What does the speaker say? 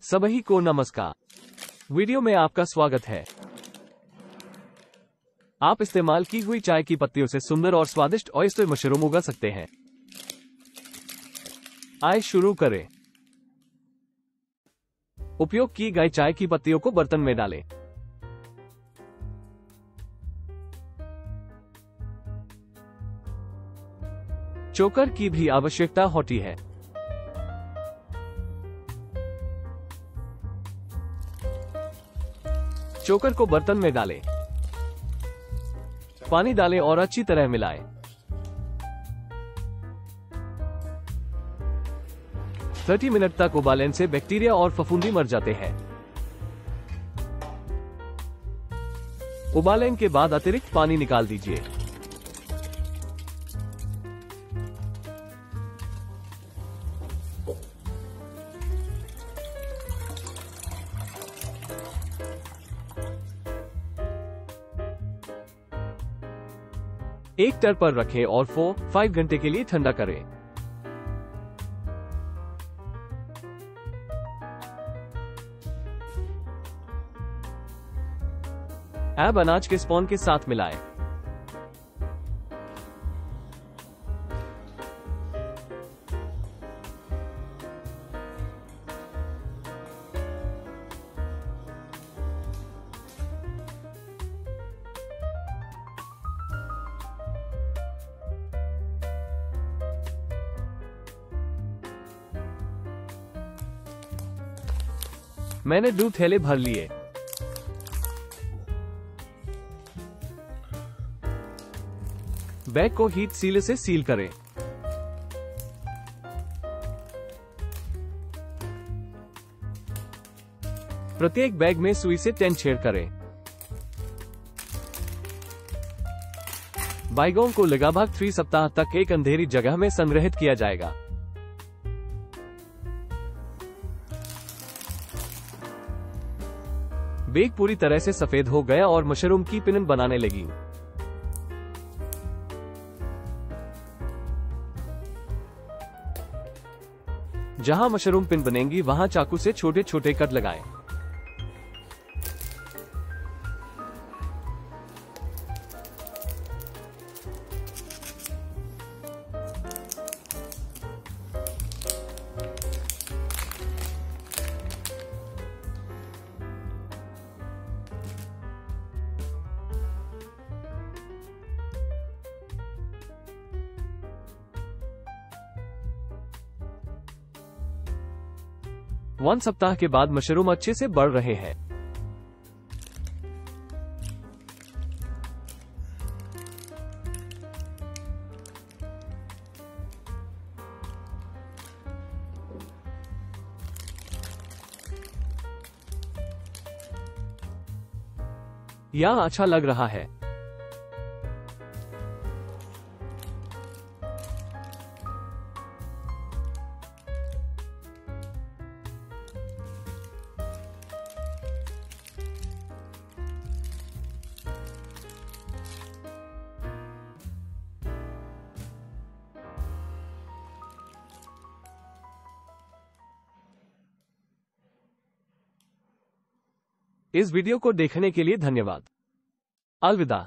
सभी को नमस्कार। वीडियो में आपका स्वागत है। आप इस्तेमाल की हुई चाय की पत्तियों से सुंदर और स्वादिष्ट ऑयस्टर मशरूम उगा सकते हैं। आइए शुरू करें। उपयोग की गई चाय की पत्तियों को बर्तन में डालें। चोकर की भी आवश्यकता होती है। चोकर को बर्तन में डालें, पानी डालें और अच्छी तरह मिलाएं। तीस मिनट तक उबालें से बैक्टीरिया और फफूंदी मर जाते हैं। उबालें के बाद अतिरिक्त पानी निकाल दीजिए। एक टर पर रखें और 4-5 घंटे के लिए ठंडा करें। अब अनाज के स्पॉन के साथ मिलाएं। मैंने 2 थैले भर लिए। बैग को हीट सील से सील करें। प्रत्येक बैग में सुई से 10 छेद करें। बैगों को लगभग 3 सप्ताह तक एक अंधेरी जगह में संग्रहित किया जाएगा। बैग पूरी तरह से सफेद हो गया और मशरूम की पिन बनाने लगी। जहां मशरूम पिन बनेंगी वहां चाकू से छोटे छोटे कट लगाएं। वन सप्ताह के बाद मशरूम अच्छे से बढ़ रहे हैं। यह अच्छा लग रहा है। इस वीडियो को देखने के लिए धन्यवाद। अलविदा।